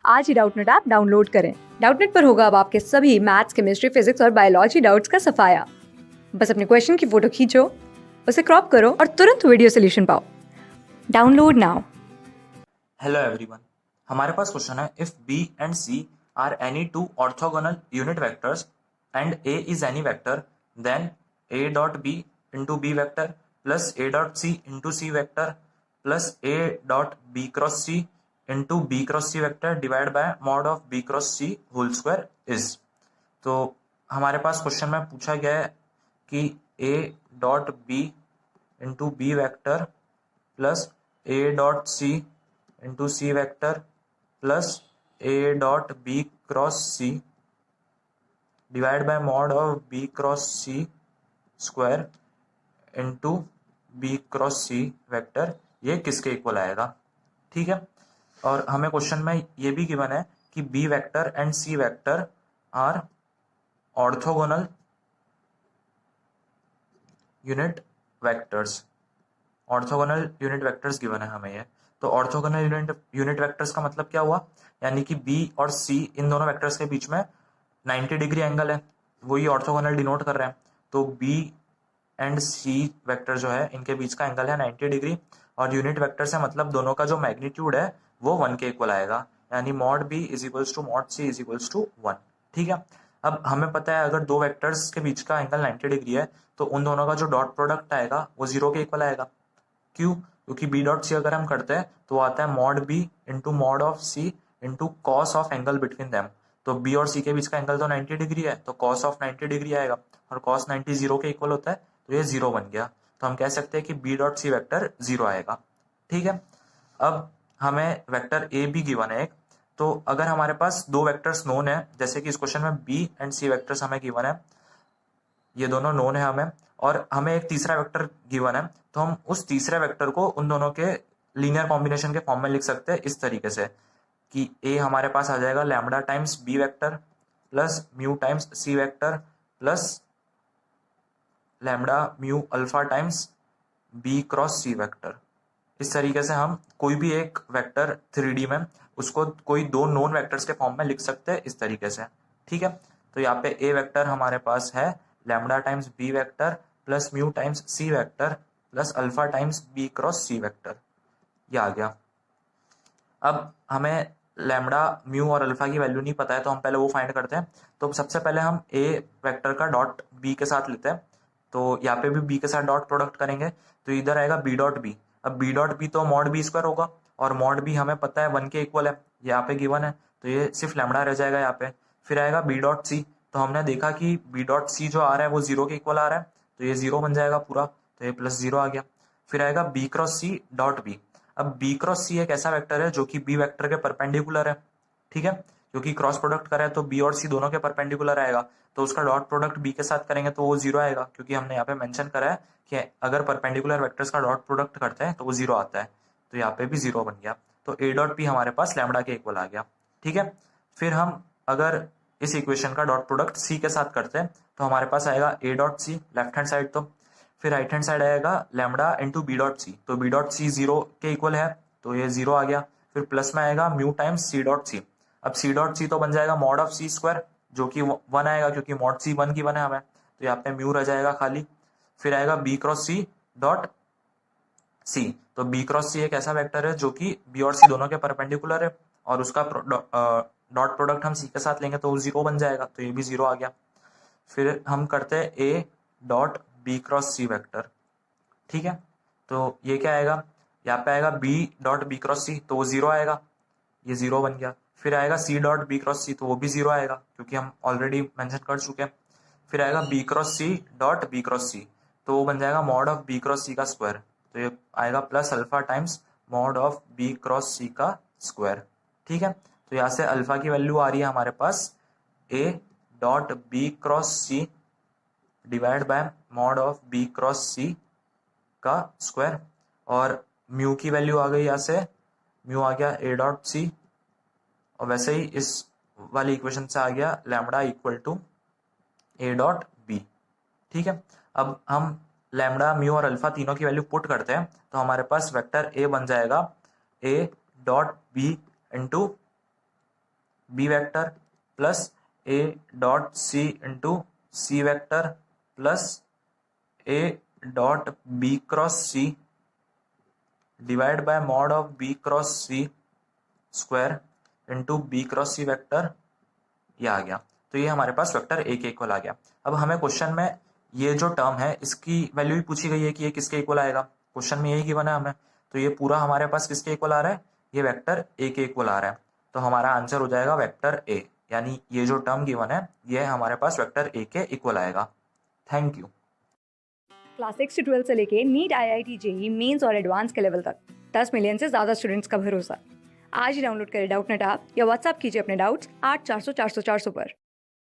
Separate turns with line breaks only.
आज ही Doubtnut app download करें। Doubtnut पर होगा अब आपके सभी मैथ्स, केमिस्ट्री, फिजिक्स और बायोलॉजी डाउट्स का सफाया। बस अपने क्वेश्चन की फोटो खींचो, उसे क्रॉप करो और तुरंत वीडियो सोल्यूशन पाओ। Download now.
हेलो एवरीवन, हमारे पास क्वेश्चन है if B and C are any two orthogonal unit vectors and A is any vector then A dot B into B vector plus A dot C into C vector plus A dot B cross C into B cross C vector divide by mod of B cross C whole square is. तो हमारे पास question में पूछा गया है कि A dot B into B vector plus A dot C into C vector plus A dot B cross C divide by mod of B cross C square into B cross C vector, ये किसके equal आएगा। ठीक है, और हमें question में ये भी गिवन है कि B vector and C vector are orthogonal unit vectors. Orthogonal unit vectors given है हमें ये। तो ऑर्थोगोनल यूनिट वेक्टर्स का मतलब क्या हुआ, यानी कि बी और सी इन दोनों वेक्टर्स के बीच में 90 डिग्री एंगल है, वही ऑर्थोगोनल डिनोट कर रहे हैं। तो बी एंड सी वेक्टर जो है इनके बीच का एंगल है 90 डिग्री, और यूनिट वेक्टर से मतलब दोनों का जो मैग्नीट्यूड है वो 1 के इक्वल आएगा, यानी mod B is equals to mod C is equals to 1। ठीक है, अब हमें पता है अगर दो वेक्टर्स के बीच का एंगल 90 डिग्री है तो उन दोनों का जो डॉट प्रोडक्ट आएगा वो 0 के इक्वल आएगा। क्यों? क्योंकि बी डॉट सी अगर हम करते हैं तो आता है mod B into mod of C into cos of angle between them. तो बी और सी के बीच का एंगल तो 90 डिग्री है, तो कॉस ऑफ 90 डिग्री आएगा, और कॉस 90 0 के इक्वल होता है, तो ये 0 बन गया। तो हम कह सकते हैं कि बी डॉट सी वेक्टर 0 आएगा। ठीक है, अब हमें वेक्टर ए भी गिवन है एक। तो अगर हमारे पास दो वेक्टर्स नोन है, जैसे कि इस क्वेश्चन में बी एंड सी वेक्टर्स हमें गिवन है, ये दोनों नोन है हमें, और हमें एक तीसरा वेक्टर गिवन है, तो हम उस तीसरे वेक्टर को उन दोनों के लीनियर कॉम्बिनेशन के फॉर्म में लिख सकते हैं इस तरीके से कि ए हमारे पास आ जाएगा lambda times b vector plus mu times c vector plus lambda mu alpha times b cross सी वेक्टर। इस तरीके से हम कोई भी एक वेक्टर 3D में उसको कोई दो नोन वेक्टर्स के फॉर्म में लिख सकते हैं इस तरीके से। ठीक है, तो यहाँ पे ए वेक्टर हमारे पास है lambda times b vector plus mu times c vector plus alpha times b cross सी वेक्टर, ये आ गया। अब हमें लैम्डा म्यू और अल्फा की वैल्यू नहीं पता है, तो हम पहले वो फाइंड करते हैं। तो सबसे पहले हम ए वेक्टर का डॉट बी के साथ लेते हैं, तो यहाँ पे भी बी के साथ डॉट प्रोडक्ट करेंगे, तो इधर आएगा बी डॉट बी। अब बी डॉट बी तो मॉड बी स्क्वायर होगा, और मॉड बी हमें पता है 1 के इक्वल है, यहाँ पे गिवन है, तो ये सिर्फ लैम्डा रह जाएगा यहाँ पे। फिर आएगा बी डॉट सी, तो हमने देखा कि बी डॉट सी जो आ रहा है वो 0 के इक्वल आ रहा है, तो ये 0 बन जाएगा पूरा, तो ये प्लस 0 आ गया। फिर आएगा B cross C dot B. अब बी क्रॉस सी एक ऐसा वेक्टर है जो कि बी वेक्टर के परपेंडिकुलर है। ठीक है, क्योंकि क्रॉस प्रोडक्ट करा है तो बी और सी दोनों के परपेंडिकुलर आएगा, तो उसका डॉट प्रोडक्ट बी के साथ करेंगे तो वो 0 आएगा, क्योंकि हमने यहाँ पे मेंशन करा है कि अगर परपेंडिकुलर वेक्टर्स का डॉट प्रोडक्ट करते हैं तो वो 0 आता है, तो यहाँ पे भी 0 बन गया। तो ए डॉट पी हमारे पास लैम्डा के इक्वल आ गया। ठीक है, फिर हम अगर इस इक्वेशन का डॉट प्रोडक्ट सी के साथ करते हैं तो हमारे पास आएगा A dot C left hand side, तो फिर राइट हैंड साइड आएगा lambda into B dot C, तो बी डॉट सी 0 के इक्वल है, तो ये 0 आ गया। फिर प्लस में आएगा mu times C dot C. अब सी डॉट सी तो बन जाएगा मॉड ऑफ सी स्क्वायर, जो कि 1 आएगा, क्योंकि मॉड सी 1 की 1 है हमें, तो यहाँ पे म्यू रह जाएगा खाली। फिर आएगा B cross C dot C, तो बी क्रॉस सी एक ऐसा वेक्टर है जो कि बी और सी दोनों के परपेंडिकुलर है, और उसका डॉट प्रोडक्ट हम सी के साथ लेंगे तो वो 0 बन जाएगा, तो ये भी 0 आ गया। फिर हम करते हैं A dot B cross C vector. ठीक है, तो ये क्या आएगा, यहाँ पे आएगा B dot B cross C, तो वो 0 आएगा, ये 0 बन गया। फिर आएगा सी डॉट बी क्रॉस सी, तो वो भी 0 आएगा, क्योंकि हम ऑलरेडी मेंशन कर चुके हैं। फिर आएगा B cross C dot B cross C, तो वो बन जाएगा mod of B cross C का स्क्वायर, तो ये आएगा plus alpha times mod of B cross C का स्क्वायर। ठीक है, तो यहाँ से अल्फा की वैल्यू आ रही है हमारे पास A dot B cross C divide by mod of B cross C का स्क्वायर, और म्यू की वैल्यू आ गई यहाँ से, म्यू आ गया ए डॉट सी, और वैसे ही इस वाली इक्वेशन से आ गया lambda equal to A dot B. ठीक है, अब हम लैम्डा म्यू और अल्फा तीनों की वैल्यू पुट करते हैं, तो हमारे पास वेक्टर ए बन जाएगा A dot B into B vector plus A dot C into C vector plus A dot B cross C divide by mod of B cross C square into B cross C vector, ये आ गया। तो ये हमारे पास vector A के equal आ गया। अब हमें क्वेश्चन में ये जो टर्म है इसकी वैल्यू भी पूछी गई है कि ये किसके इक्वल आएगा। क्वेश्चन में यही गिवन है हमें, तो ये पूरा हमारे पास किसके इक्वल आ रहा है, ये वेक्टर ए के इक्वल आ रहा है। तो हमारा आंसर हो जाएगा वेक्टर ए, यानी ये जो टर्म गिवन है ये हमारे पास वेक्टर ए के इक्वल आएगा। Thank you.
क्लास 6 से 12 से लेके नीट, IIT, जेईई मेंस और एडवांस के लेवल तक 10 मिलियन से ज़्यादा स्टूडेंट्स का भरोसा। आज ही डाउनलोड करें डाउटनेट ऐप या व्हाट्सएप कीजिए अपने डाउट्स 8400 400 400 पर।